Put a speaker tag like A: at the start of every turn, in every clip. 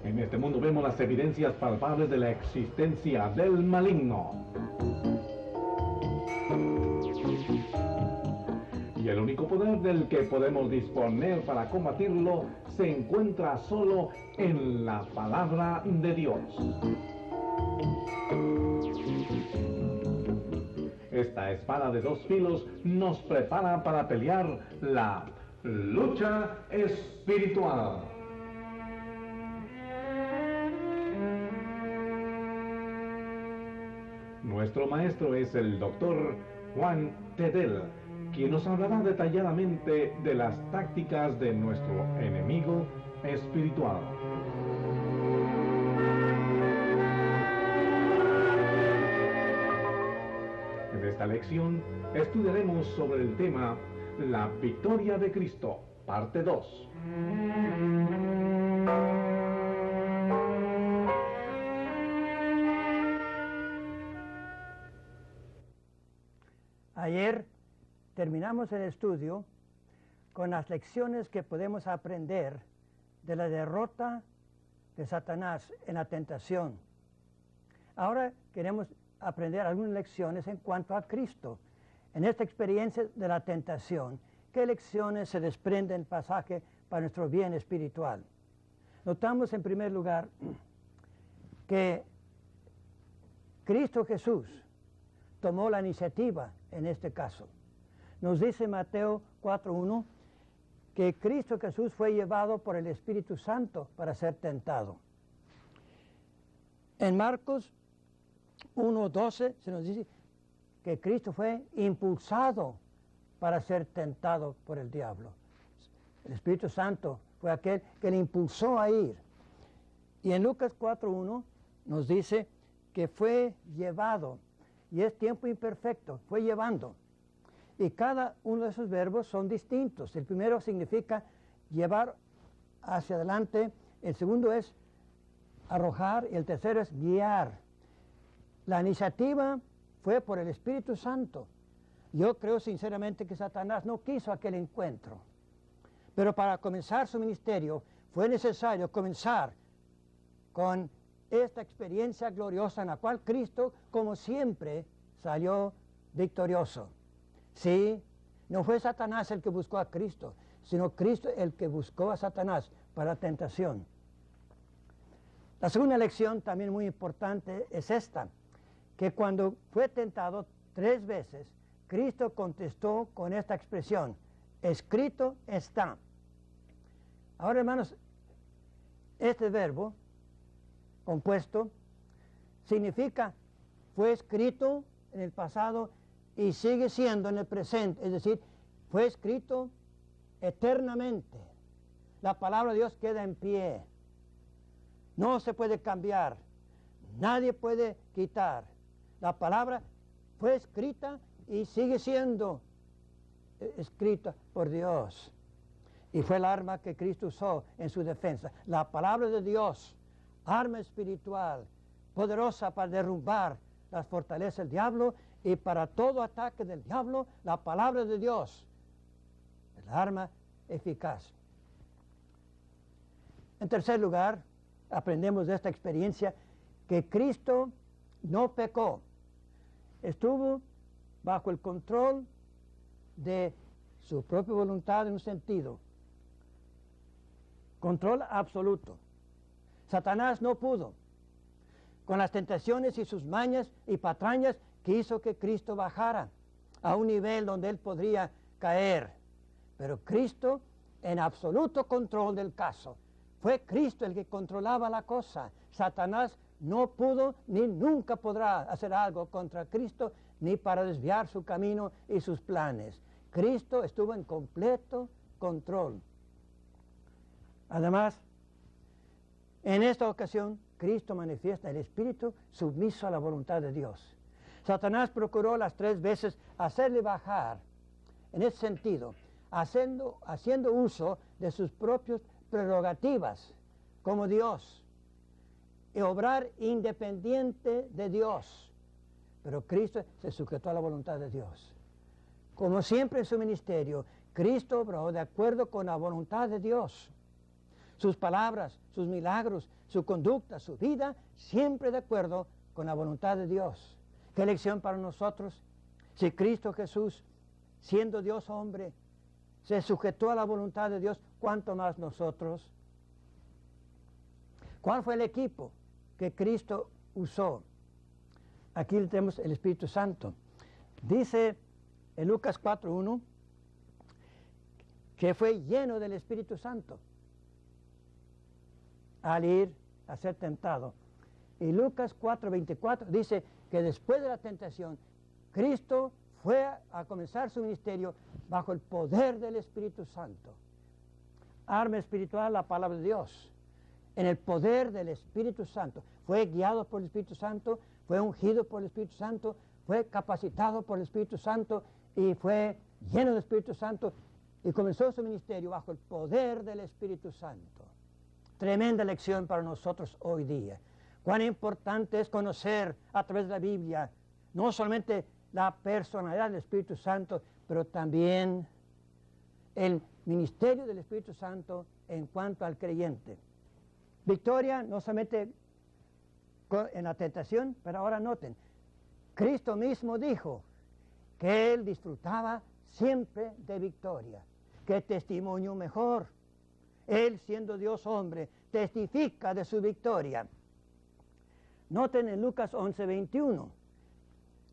A: En este mundo vemos las evidencias palpables de la existencia del maligno. Y el único poder del que podemos disponer para combatirlo se encuentra solo en la palabra de Dios. Esta espada de dos filos nos prepara para pelear la lucha espiritual. Nuestro maestro es el doctor Juan Tedel, quien nos hablará detalladamente de las tácticas de nuestro enemigo espiritual. En esta lección estudiaremos sobre el tema La victoria de Cristo, parte 2.
B: Ayer terminamos el estudio con las lecciones que podemos aprender de la derrota de Satanás en la tentación. Ahora queremos aprender algunas lecciones en cuanto a Cristo. En esta experiencia de la tentación, ¿qué lecciones se desprenden del pasaje para nuestro bien espiritual? Notamos en primer lugar que Cristo Jesús tomó la iniciativa en este caso. Nos dice Mateo 4:1 que Cristo Jesús fue llevado por el Espíritu Santo para ser tentado. En Marcos 1:12 se nos dice que Cristo fue impulsado para ser tentado por el diablo. El Espíritu Santo fue aquel que le impulsó a ir. Y en Lucas 4:1 nos dice que fue llevado, y es tiempo imperfecto, fue llevando. Y cada uno de esos verbos son distintos. El primero significa llevar hacia adelante, el segundo es arrojar y el tercero es guiar. La iniciativa fue por el Espíritu Santo. Yo creo sinceramente que Satanás no quiso aquel encuentro. Pero para comenzar su ministerio fue necesario comenzar con esta experiencia gloriosa en la cual Cristo, como siempre, salió victorioso. Sí, no fue Satanás el que buscó a Cristo, sino Cristo el que buscó a Satanás para la tentación. La segunda lección, también muy importante, es esta, que cuando fue tentado 3 veces, Cristo contestó con esta expresión: escrito está. Ahora, hermanos, este verbo compuesto significa fue escrito en el pasado y sigue siendo en el presente, es decir, fue escrito eternamente. La palabra de Dios queda en pie, no se puede cambiar, nadie puede quitar. La palabra fue escrita y sigue siendo escrita por Dios. Y fue el arma que Cristo usó en su defensa. La palabra de Dios, arma espiritual, poderosa para derrumbar las fortalezas del diablo, y para todo ataque del diablo, la palabra de Dios, el arma eficaz. En tercer lugar, aprendemos de esta experiencia que Cristo no pecó. Estuvo bajo el control de su propia voluntad en un sentido. Control absoluto. Satanás no pudo. Con las tentaciones y sus mañas y patrañas, quiso que Cristo bajara a un nivel donde él podría caer. Pero Cristo, en absoluto control del caso, fue Cristo el que controlaba la cosa. Satanás no pudo ni nunca podrá hacer algo contra Cristo, ni para desviar su camino y sus planes. Cristo estuvo en completo control. Además, en esta ocasión, Cristo manifiesta el espíritu sumiso a la voluntad de Dios. Satanás procuró las 3 veces hacerle bajar, en ese sentido, haciendo uso de sus propias prerrogativas como Dios, y obrar independiente de Dios. Pero Cristo se sujetó a la voluntad de Dios. Como siempre en su ministerio, Cristo obró de acuerdo con la voluntad de Dios. sus palabras, sus milagros, su conducta, su vida, siempre de acuerdo con la voluntad de Dios. ¿Qué lección para nosotros? Si Cristo Jesús, siendo Dios hombre, se sujetó a la voluntad de Dios, ¿cuánto más nosotros? ¿Cuál fue el equipo que Cristo usó? Aquí tenemos el Espíritu Santo. Dice en Lucas 4:1 que fue lleno del Espíritu Santo al ir a ser tentado. Y Lucas 4:24 dice que después de la tentación, Cristo fue a comenzar su ministerio bajo el poder del Espíritu Santo. Arma espiritual, la palabra de Dios. En el poder del Espíritu Santo. Fue guiado por el Espíritu Santo, fue ungido por el Espíritu Santo, fue capacitado por el Espíritu Santo y fue lleno del Espíritu Santo y comenzó su ministerio bajo el poder del Espíritu Santo. Tremenda lección para nosotros hoy día. Cuán importante es conocer a través de la Biblia no solamente la personalidad del Espíritu Santo, pero también el ministerio del Espíritu Santo en cuanto al creyente. Victoria no solamente en la tentación, pero ahora noten, Cristo mismo dijo que Él disfrutaba siempre de victoria. ¿Qué testimonio mejor? Él, siendo Dios hombre, testifica de su victoria. Noten en Lucas 11:21.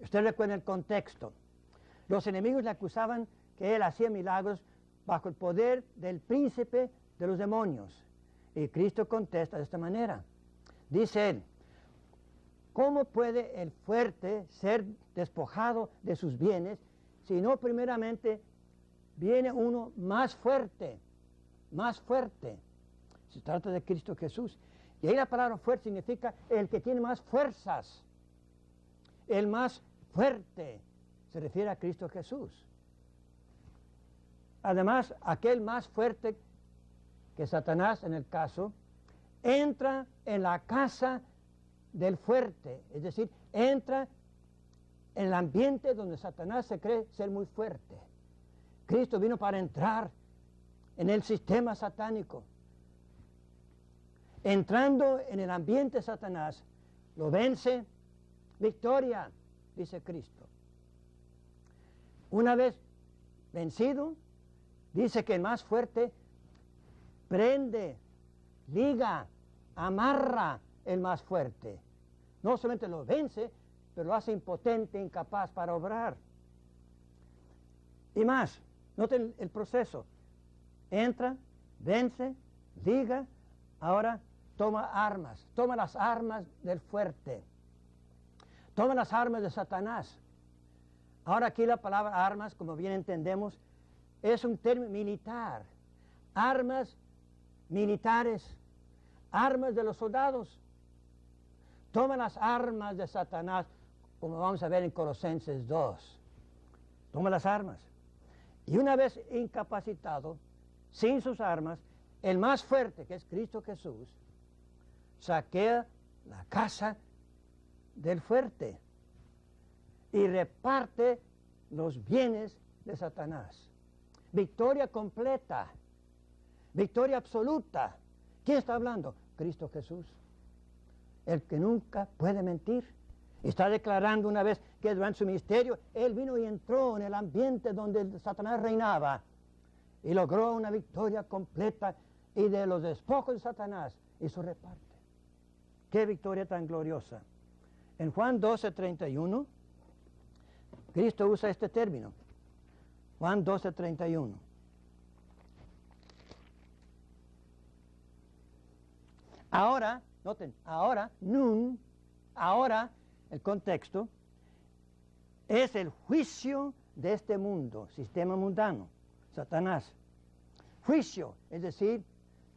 B: Usted recuerda el contexto. Los enemigos le acusaban que Él hacía milagros bajo el poder del príncipe de los demonios. Y Cristo contesta de esta manera. Dice Él, ¿cómo puede el fuerte ser despojado de sus bienes si no primeramente viene uno más fuerte? Más fuerte. Se trata de Cristo Jesús. Y ahí la palabra fuerte significa el que tiene más fuerzas. El más fuerte. Se refiere a Cristo Jesús. Además, aquel más fuerte que Satanás, en el caso, entra en la casa del fuerte. Es decir, entra en el ambiente donde Satanás se cree ser muy fuerte. Cristo vino para entrar en el sistema satánico. Entrando en el ambiente de Satanás, lo vence, victoria, dice Cristo. Una vez vencido, dice que el más fuerte prende, liga, amarra el más fuerte. No solamente lo vence, pero lo hace impotente, incapaz para obrar. Y más, noten el proceso. Entra, vence, liga, ahora toma armas, toma las armas del fuerte, toma las armas de Satanás. Ahora aquí la palabra armas, como bien entendemos, es un término militar. Armas militares, armas de los soldados. Toma las armas de Satanás, como vamos a ver en Colosenses 2. Toma las armas. Y una vez incapacitado, sin sus armas, el más fuerte, que es Cristo Jesús, saquea la casa del fuerte y reparte los bienes de Satanás. Victoria completa, victoria absoluta. ¿Quién está hablando? Cristo Jesús, el que nunca puede mentir. Está declarando una vez que durante su ministerio, Él vino y entró en el ambiente donde Satanás reinaba y logró una victoria completa y de los despojos de Satanás hizo reparte. ¡Qué victoria tan gloriosa! En Juan 12:31, Cristo usa este término. Juan 12:31. Ahora, noten, ahora, nun, ahora, el contexto, es el juicio de este mundo, sistema mundano, Satanás. Juicio, es decir,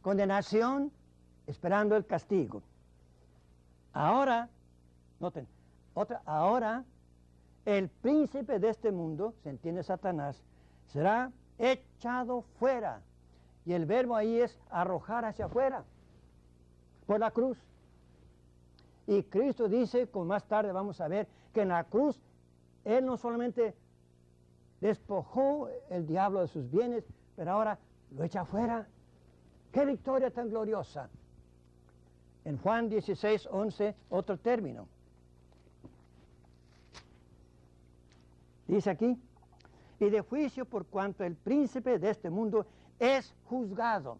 B: condenación, esperando el castigo. Ahora, noten, ahora, el príncipe de este mundo, se entiende Satanás, será echado fuera. Y el verbo ahí es arrojar hacia afuera, por la cruz. Y Cristo dice, como más tarde vamos a ver, que en la cruz Él no solamente despojó el diablo de sus bienes, pero ahora lo echa afuera. ¡Qué victoria tan gloriosa! En Juan 16, 11, otro término. Dice aquí, y de juicio por cuanto el príncipe de este mundo es juzgado.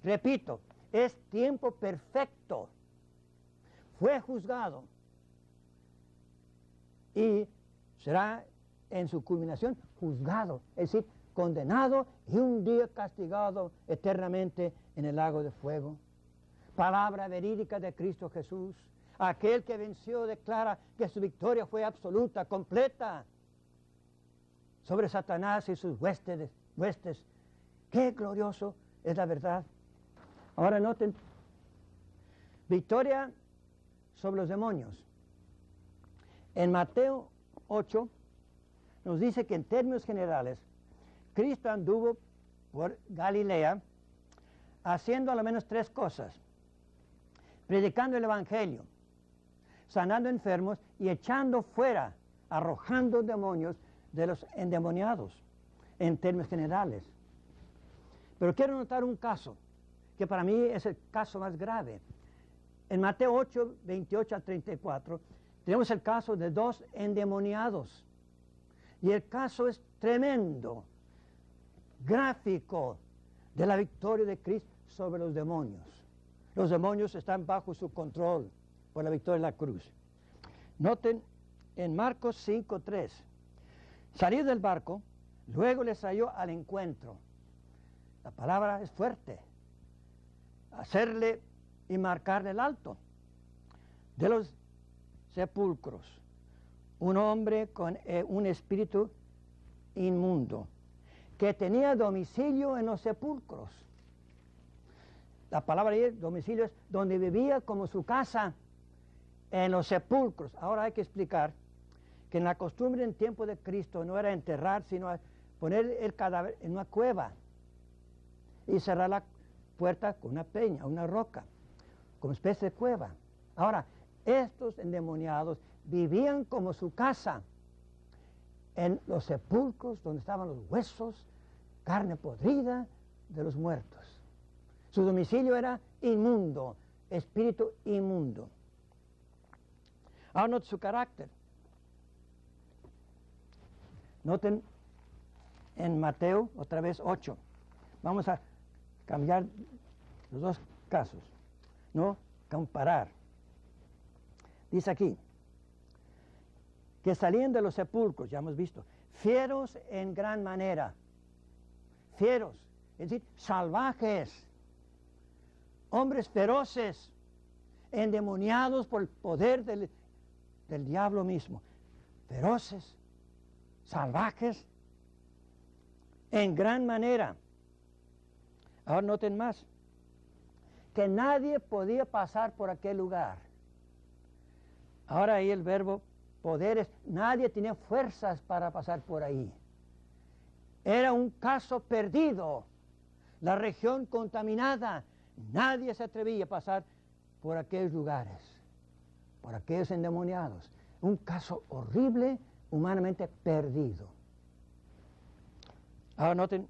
B: Repito, es tiempo perfecto. Fue juzgado. Y será en su culminación juzgado, es decir, condenado y un día castigado eternamente en el lago de fuego. Palabra verídica de Cristo Jesús. Aquel que venció declara que su victoria fue absoluta, completa, sobre Satanás y sus huestes. ¡Qué glorioso es la verdad! Ahora noten, victoria sobre los demonios. En Mateo 8 nos dice que en términos generales, Cristo anduvo por Galilea haciendo a lo menos 3 cosas. Predicando el Evangelio, sanando enfermos y echando fuera, arrojando demonios de los endemoniados, en términos generales. Pero quiero notar un caso, que para mí es el caso más grave. En Mateo 8, 28 a 34, tenemos el caso de 2 endemoniados. Y el caso es tremendo, gráfico, de la victoria de Cristo sobre los demonios. Los demonios están bajo su control por la victoria de la cruz. Noten en Marcos 5, 3. Salir del barco, luego les salió al encuentro. La palabra es fuerte. Hacerle y marcarle el alto. De los sepulcros, un hombre con un espíritu inmundo, que tenía domicilio en los sepulcros. La palabra de domicilio es donde vivía como su casa, en los sepulcros. Ahora hay que explicar que en la costumbre en tiempo de Cristo no era enterrar, sino poner el cadáver en una cueva y cerrar la puerta con una peña, una roca, como especie de cueva. Ahora, estos endemoniados vivían como su casa en los sepulcros donde estaban los huesos, carne podrida de los muertos. Su domicilio era inmundo, espíritu inmundo. Ahora noten su carácter. Noten en Mateo, otra vez 8. Vamos a cambiar los 2 casos, no comparar. Dice aquí, que salían de los sepulcros, ya hemos visto, fieros en gran manera. Fieros, es decir, salvajes. Hombres feroces, endemoniados por el poder del diablo mismo. Feroces, salvajes, en gran manera. Ahora noten más, que nadie podía pasar por aquel lugar. Ahora ahí el verbo poderes, nadie tenía fuerzas para pasar por ahí. Era un caso perdido, la región contaminada. Nadie se atrevía a pasar por aquellos lugares, por aquellos endemoniados. Un caso horrible, humanamente perdido. Ahora noten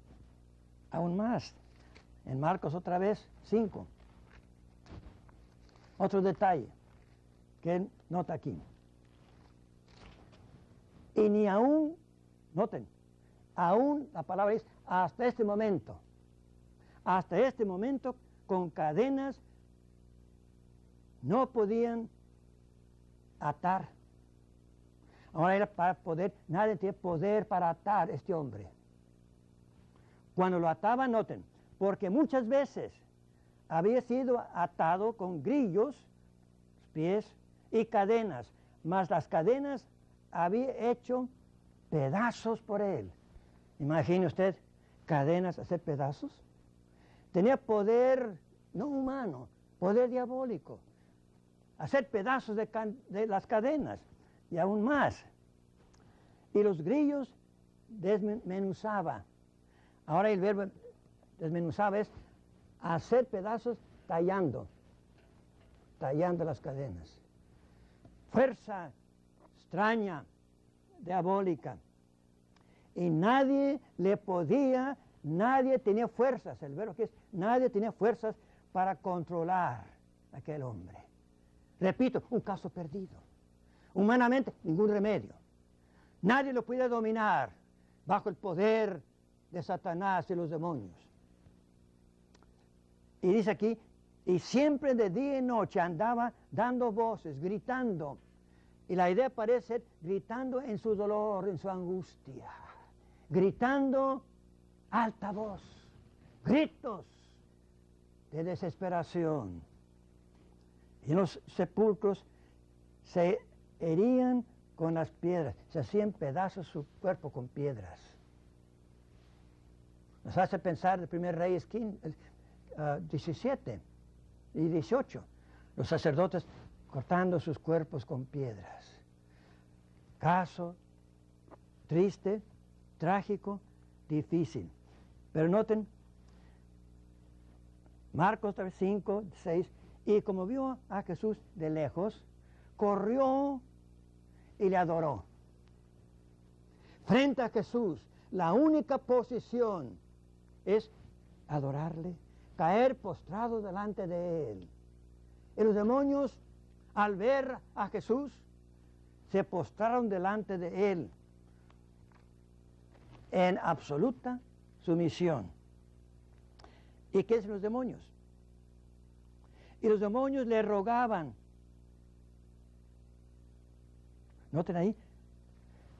B: aún más, en Marcos otra vez 5. Otro detalle que él nota aquí. Y ni aún, noten, aún la palabra es hasta este momento con cadenas no podían atar. Ahora era para poder, nadie tenía poder para atar a este hombre. Cuando lo ataban, noten, porque muchas veces había sido atado con grillos, pies y cadenas, mas las cadenas había hecho pedazos por él. Imagine usted, cadenas hacer pedazos. Tenía poder no humano, poder diabólico. Hacer pedazos de las cadenas y aún más. Y los grillos desmenuzaba. Ahora el verbo desmenuzaba es hacer pedazos tallando las cadenas. Fuerza extraña, diabólica. Y nadie le podía nadie tenía fuerzas, el verbo que es, nadie tenía fuerzas para controlar a aquel hombre. Repito, un caso perdido. Humanamente, ningún remedio. Nadie lo podía dominar bajo el poder de Satanás y los demonios. Y dice aquí, y siempre de día y noche andaba dando voces, gritando. Y la idea parece ser gritando en su dolor, en su angustia. Gritando alta voz, gritos de desesperación. Y en los sepulcros se herían con las piedras, se hacían pedazos su cuerpo con piedras. Nos hace pensar el primer Reyes 17 y 18, los sacerdotes cortando sus cuerpos con piedras. Caso triste, trágico, difícil. Pero noten, Marcos 5, 6, y como vio a Jesús de lejos, corrió y le adoró. Frente a Jesús, la única posición es adorarle, caer postrado delante de él. Y los demonios, al ver a Jesús, se postraron delante de él en absoluta sumisión. ¿Y qué dicen los demonios? Y los demonios le rogaban. Noten ahí,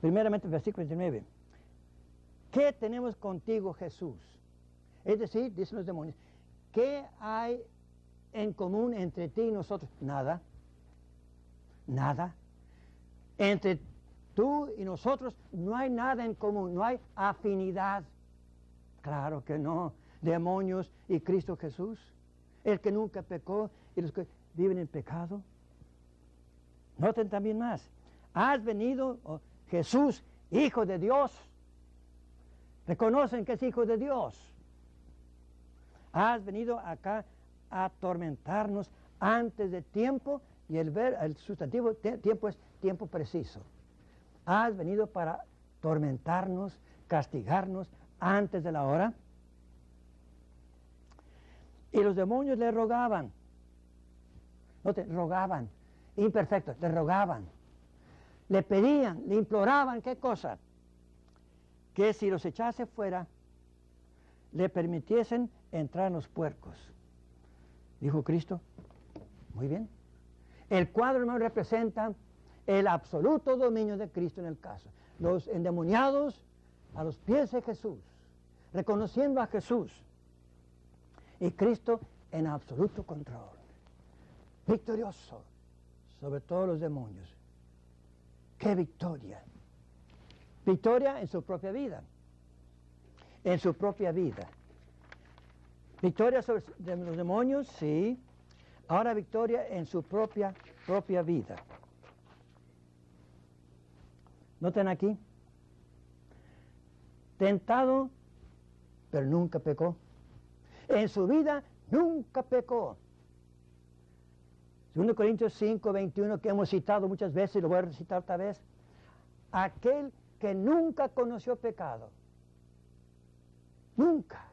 B: primeramente versículo 29. ¿Qué tenemos contigo, Jesús? Es decir, dicen los demonios, ¿qué hay en común entre ti y nosotros? Nada. Nada. Entre tú y nosotros no hay nada en común, no hay afinidad. Claro que no. Demonios y Cristo Jesús, el que nunca pecó y los que viven en pecado. Noten también más. Has venido, oh, Jesús, Hijo de Dios. Reconocen que es Hijo de Dios. Has venido acá a atormentarnos antes de tiempo, y el sustantivo tiempo es tiempo preciso. Has venido para atormentarnos, castigarnos antes de la hora. Y los demonios le rogaban. Noten, rogaban. Imperfecto, le rogaban. Le pedían, le imploraban, ¿qué cosa? Que si los echase fuera, le permitiesen entrar en los puercos. Dijo Cristo, muy bien. El cuadro, hermano, representa el absoluto dominio de Cristo en el caso. Los endemoniados a los pies de Jesús, reconociendo a Jesús. Y Cristo en absoluto control. Victorioso sobre todos los demonios. ¡Qué victoria! Victoria en su propia vida. En su propia vida. Victoria sobre los demonios, sí. Ahora victoria en su propia vida. Noten aquí. Tentado, pero nunca pecó. En su vida nunca pecó. 2 Corintios 5, 21, que hemos citado muchas veces, y lo voy a recitar otra vez. Aquel que nunca conoció pecado. Nunca.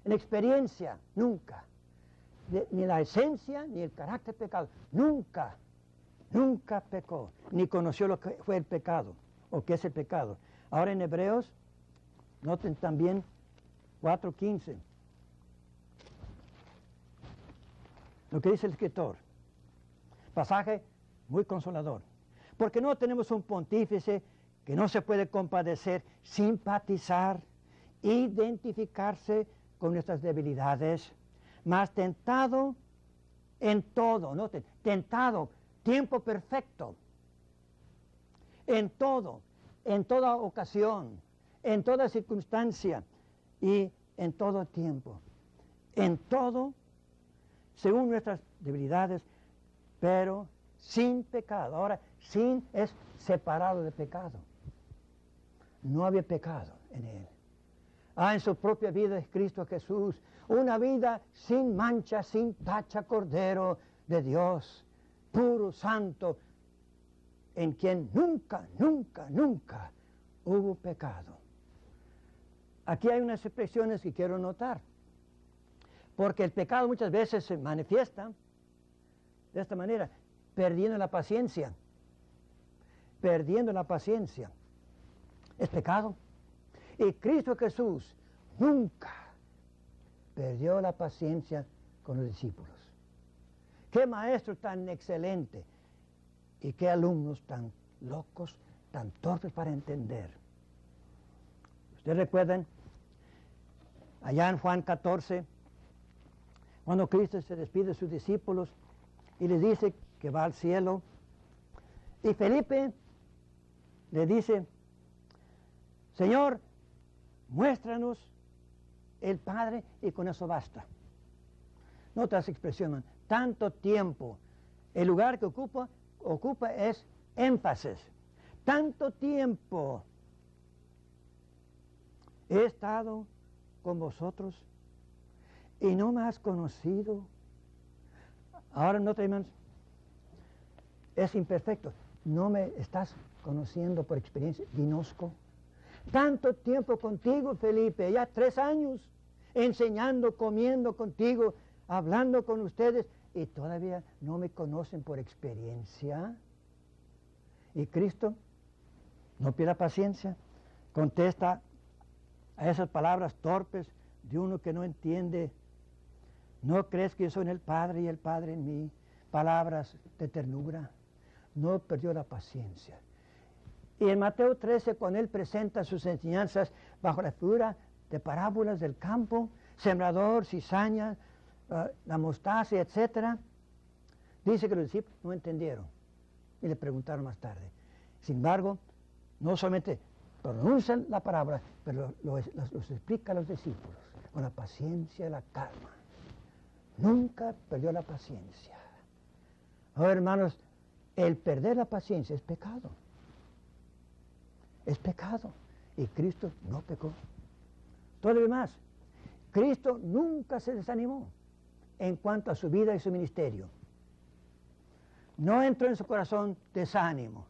B: En experiencia, nunca. Ni la esencia, ni el carácter pecado. Nunca. Nunca pecó. Ni conoció lo que fue el pecado, o qué es el pecado. Ahora en Hebreos, noten también 4:15. Lo que dice el escritor, pasaje muy consolador, porque no tenemos un pontífice que no se puede compadecer, simpatizar, identificarse con nuestras debilidades, mas tentado en todo, noten, tentado, tiempo perfecto, en todo, en toda ocasión, en toda circunstancia y en todo tiempo, en todo según nuestras debilidades, pero sin pecado. Ahora, sin es separado de pecado. No había pecado en él. En su propia vida es Cristo Jesús, una vida sin mancha, sin tacha, Cordero de Dios, puro, santo, en quien nunca, nunca, nunca hubo pecado. aquí hay unas expresiones que quiero notar. Porque el pecado muchas veces se manifiesta de esta manera, perdiendo la paciencia. Perdiendo la paciencia. Es pecado. Y Cristo Jesús nunca perdió la paciencia con los discípulos. Qué maestro tan excelente y qué alumnos tan locos, tan torpes para entender. Ustedes recuerdan, allá en Juan 14, cuando Cristo se despide de sus discípulos y les dice que va al cielo, y Felipe le dice, Señor, muéstranos el Padre y con eso basta. No otras expresiones, tanto tiempo. El lugar que ocupa es énfasis. Tanto tiempo he estado con vosotros y no me has conocido. Ahora no te hermanos, es imperfecto. No me estás conociendo por experiencia, dinosco. Tanto tiempo contigo, Felipe, ya 3 años, enseñando, comiendo contigo, hablando con ustedes, y todavía no me conocen por experiencia. Y Cristo no pierde paciencia, contesta a esas palabras torpes de uno que no entiende. ¿No crees que yo soy en el Padre y el Padre en mí? Palabras de ternura. No perdió la paciencia. Y en Mateo 13, cuando él presenta sus enseñanzas bajo la figura de parábolas del campo, sembrador, cizaña, la mostaza, etc., dice que los discípulos no entendieron y le preguntaron más tarde. Sin embargo, no solamente pronuncian la parábola, pero los explica a los discípulos con la paciencia y la calma. Nunca perdió la paciencia. Ahora, hermanos, el perder la paciencia es pecado. Es pecado. Y Cristo no pecó. Todo lo demás, Cristo nunca se desanimó en cuanto a su vida y su ministerio. No entró en su corazón desánimo,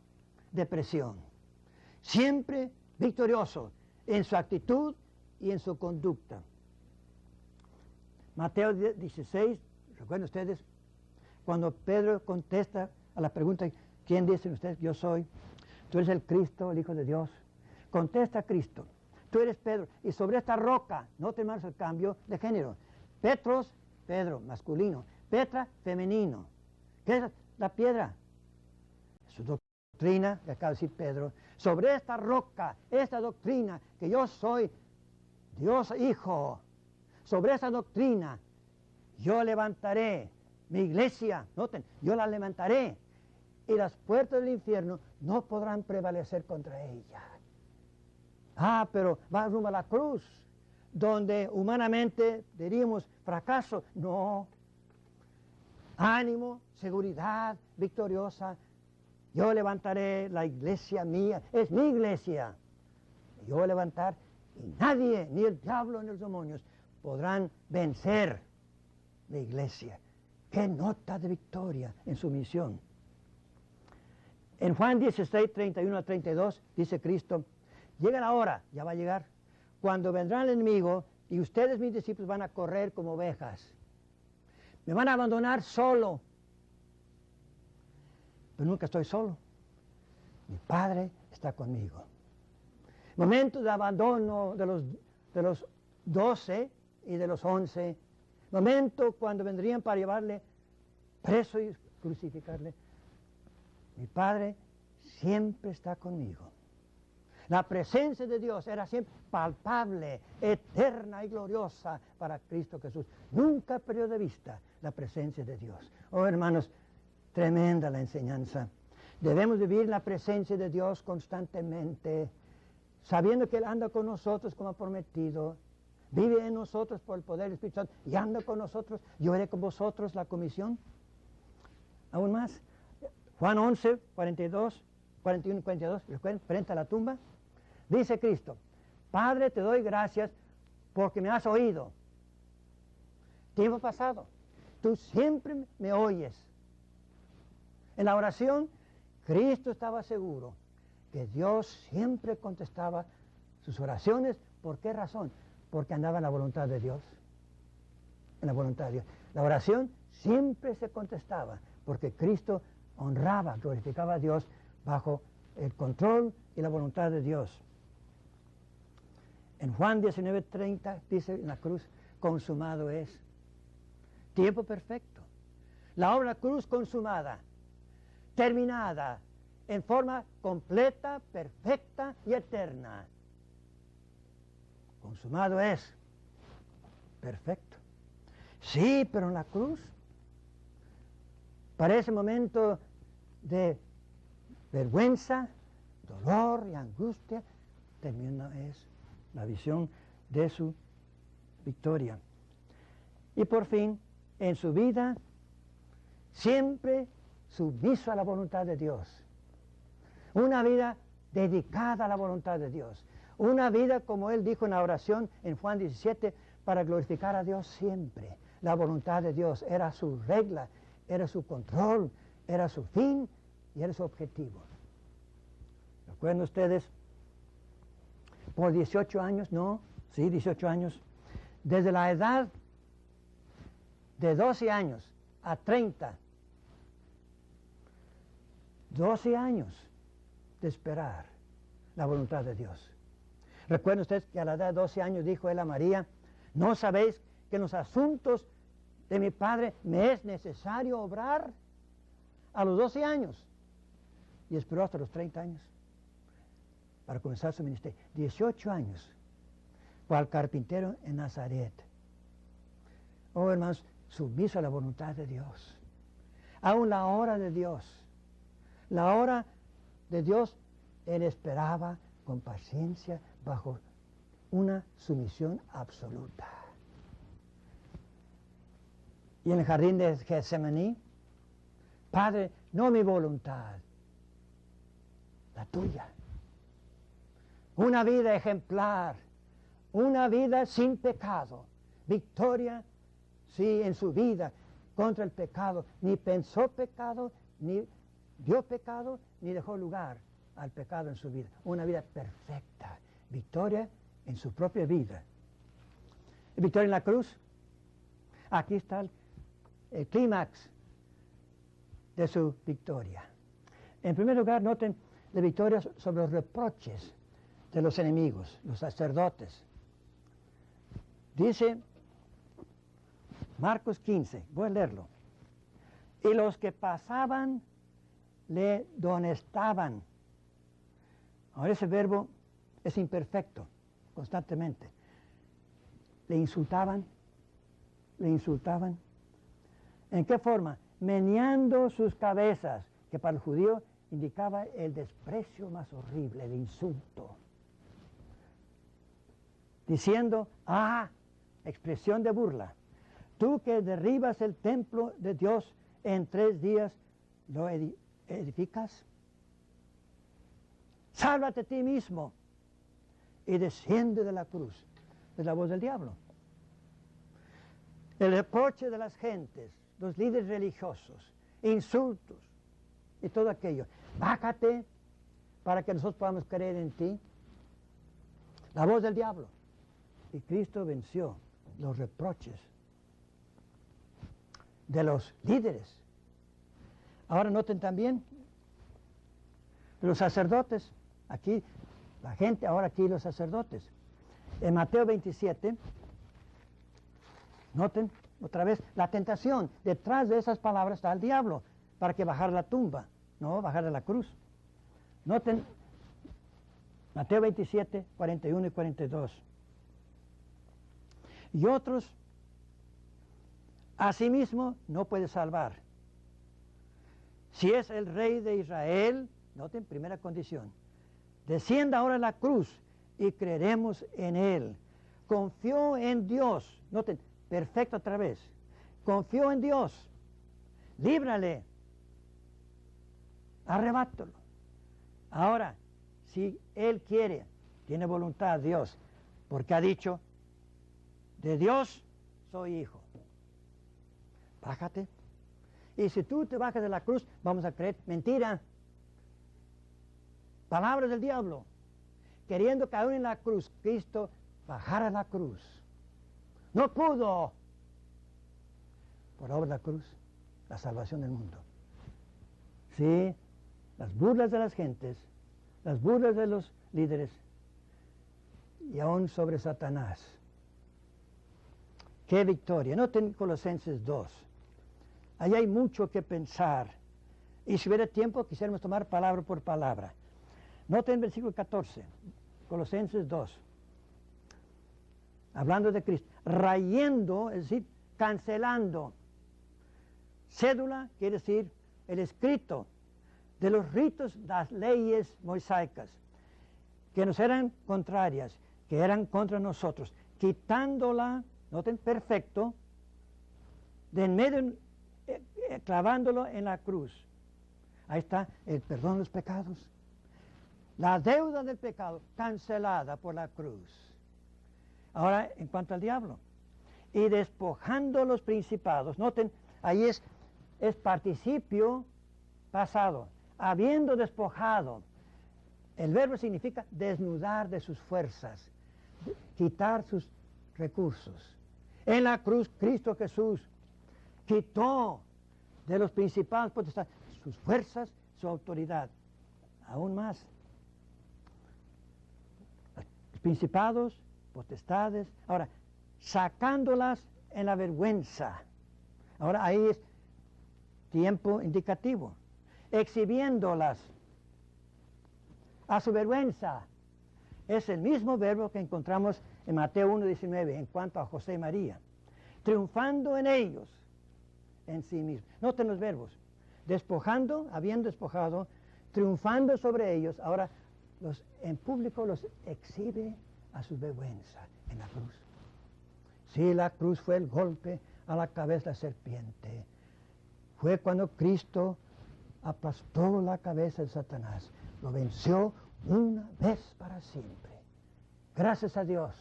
B: depresión. Siempre victorioso en su actitud y en su conducta. Mateo 16, recuerden ustedes, cuando Pedro contesta a la pregunta, ¿quién dicen ustedes que yo soy? Tú eres el Cristo, el Hijo de Dios. Contesta Cristo, tú eres Pedro, y sobre esta roca, no temas el cambio de género. Petros, Pedro, masculino. Petra, femenino. ¿Qué es la piedra? Su doctrina, que acaba de decir Pedro. Sobre esta roca, esta doctrina, que yo soy Dios Hijo. Sobre esa doctrina, yo levantaré mi iglesia. Noten, yo la levantaré. Y las puertas del infierno no podrán prevalecer contra ella. Ah, pero va rumbo a la cruz, donde humanamente diríamos fracaso. No. Ánimo, seguridad, victoriosa. Yo levantaré la iglesia mía. Es mi iglesia. Yo voy a levantar y nadie, ni el diablo ni los demonios, podrán vencer la iglesia. ¡Qué nota de victoria en su misión! En Juan 16, 31 a 32, dice Cristo, llega la hora, ya va a llegar, cuando vendrá el enemigo y ustedes, mis discípulos, van a correr como ovejas. Me van a abandonar solo. Pero nunca estoy solo. Mi Padre está conmigo. Momento de abandono de los 12 y de los 11. Momento cuando vendrían para llevarle preso y crucificarle. Mi Padre siempre está conmigo. La presencia de Dios era siempre palpable, eterna y gloriosa para Cristo Jesús. Nunca perdió de vista la presencia de Dios. Oh, hermanos, tremenda la enseñanza. Debemos vivir la presencia de Dios constantemente, sabiendo que Él anda con nosotros como ha prometido. Vive en nosotros por el poder del Espíritu Santo y anda con nosotros. Yo haré con vosotros la comisión. Aún más, Juan 11, 42, 41 y 42, recuerden, frente a la tumba, dice Cristo, Padre, te doy gracias porque me has oído. Tiempo pasado, tú siempre me oyes. En la oración, Cristo estaba seguro que Dios siempre contestaba sus oraciones ¿Por qué razón? Porque andaba en la voluntad de Dios. En la voluntad de Dios. La oración siempre se contestaba, porque Cristo honraba, glorificaba a Dios bajo el control y la voluntad de Dios. En Juan 19:30 dice en la cruz, consumado es. Tiempo perfecto. La obra de la cruz consumada, terminada, en forma completa, perfecta y eterna. Consumado es. Perfecto. Sí, pero en la cruz, para ese momento de vergüenza, dolor y angustia, termina es la visión de su victoria. Y por fin, en su vida, siempre sumiso a la voluntad de Dios. Una vida dedicada a la voluntad de Dios. Una vida, como él dijo en la oración en Juan 17, para glorificar a Dios siempre. La voluntad de Dios era su regla, era su control, era su fin y era su objetivo. ¿Recuerdan ustedes? Por 18 años, no, sí, 18 años, desde la edad de 12 años a 30, 12 años de esperar la voluntad de Dios. Recuerden ustedes que a la edad de 12 años dijo él a María, ¿no sabéis que en los asuntos de mi Padre me es necesario obrar? A los 12 años. Y esperó hasta los 30 años para comenzar su ministerio. 18 años, cual carpintero en Nazaret. Oh, hermanos, sumiso a la voluntad de Dios. Aún la hora de Dios. La hora de Dios, él esperaba con paciencia bajo una sumisión absoluta. Y en el jardín de Getsemaní, Padre, no mi voluntad, la tuya. Una vida ejemplar, una vida sin pecado, victoria, sí, en su vida contra el pecado. Ni pensó pecado, ni dio pecado, ni dejó lugar al pecado en su vida. Una vida perfecta, victoria en su propia vida. Victoria en la cruz. Aquí está el clímax de su victoria. En primer lugar, noten la victoria sobre los reproches de los enemigos, los sacerdotes. Dice Marcos 15, voy a leerlo. Y los que pasaban le donestaban. Ahora ese verbo es imperfecto, constantemente. Le insultaban. ¿En qué forma? Meneando sus cabezas, que para el judío indicaba el desprecio más horrible, el insulto. Diciendo, expresión de burla, tú que derribas el templo de Dios en 3 días, ¿lo edificas? Sálvate a ti mismo y desciende de la cruz. Es la voz del diablo. El reproche de las gentes, los líderes religiosos, insultos y todo aquello. Bájate para que nosotros podamos creer en ti. La voz del diablo. Y Cristo venció los reproches de los líderes. Ahora noten también los sacerdotes. Aquí la gente, ahora aquí los sacerdotes. En Mateo 27, noten otra vez la tentación. Detrás de esas palabras está el diablo para que bajara la tumba, no bajar de la cruz. Noten Mateo 27, 41 y 42. Y otros, asimismo, no puede salvar. Si es el rey de Israel, noten, primera condición, descienda ahora a la cruz y creeremos en él. Confió en Dios, noten, perfecto otra vez, confió en Dios, líbrale, arrebátalo. Ahora, si él quiere, tiene voluntad Dios, porque ha dicho, de Dios soy hijo. Bájate. Y si tú te bajas de la cruz, vamos a creer mentira. Palabras del diablo. Queriendo que aún en la cruz Cristo bajar a la cruz. No pudo. Por obra de la cruz, la salvación del mundo. Sí, las burlas de las gentes, las burlas de los líderes y aún sobre Satanás. ¡Qué victoria! Noten Colosenses 2. Ahí hay mucho que pensar. Y si hubiera tiempo, quisiéramos tomar palabra por palabra. Noten el versículo 14, Colosenses 2. Hablando de Cristo. Rayendo, es decir, cancelando. Cédula quiere decir el escrito de los ritos, las leyes moisaicas, que nos eran contrarias, que eran contra nosotros, quitándola, noten, perfecto, de en medio, clavándolo en la cruz. Ahí está el perdón de los pecados. La deuda del pecado cancelada por la cruz. Ahora, en cuanto al diablo. Y despojando los principados, noten, ahí es participio pasado. Habiendo despojado. El verbo significa desnudar de sus fuerzas, quitar sus recursos. En la cruz, Cristo Jesús quitó de los principados potestades sus fuerzas, su autoridad. Aún más. Los principados, potestades. Ahora, sacándolas en la vergüenza. Ahora, ahí es tiempo indicativo. Exhibiéndolas a su vergüenza. Es el mismo verbo que encontramos en Mateo 1:19 en cuanto a José y María. Triunfando en ellos, en sí mismos. Noten los verbos. Despojando, habiendo despojado, triunfando sobre ellos. Ahora, en público los exhibe a su vergüenza en la cruz. Sí, la cruz fue el golpe a la cabeza de la serpiente. Fue cuando Cristo aplastó la cabeza de Satanás. Lo venció una vez para siempre. Gracias a Dios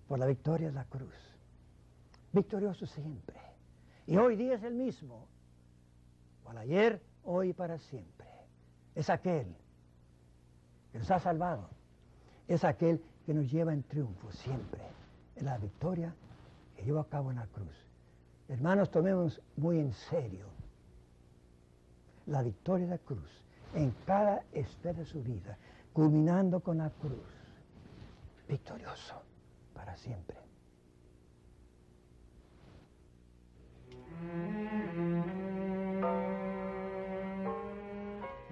B: por la victoria de la cruz. Victorioso siempre. Y hoy día es el mismo. Cual ayer, hoy y para siempre. Es aquel que nos ha salvado. Es aquel que nos lleva en triunfo siempre. En la victoria que llevó a cabo en la cruz. Hermanos, tomemos muy en serio la victoria de la cruz en cada esfera de su vida, culminando con la cruz, victorioso para siempre.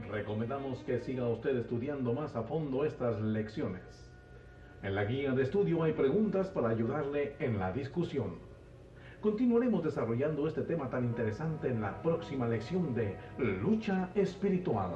A: Recomendamos que siga usted estudiando más a fondo estas lecciones. En la guía de estudio hay preguntas para ayudarle en la discusión. Continuaremos desarrollando este tema tan interesante en la próxima lección de Lucha Espiritual.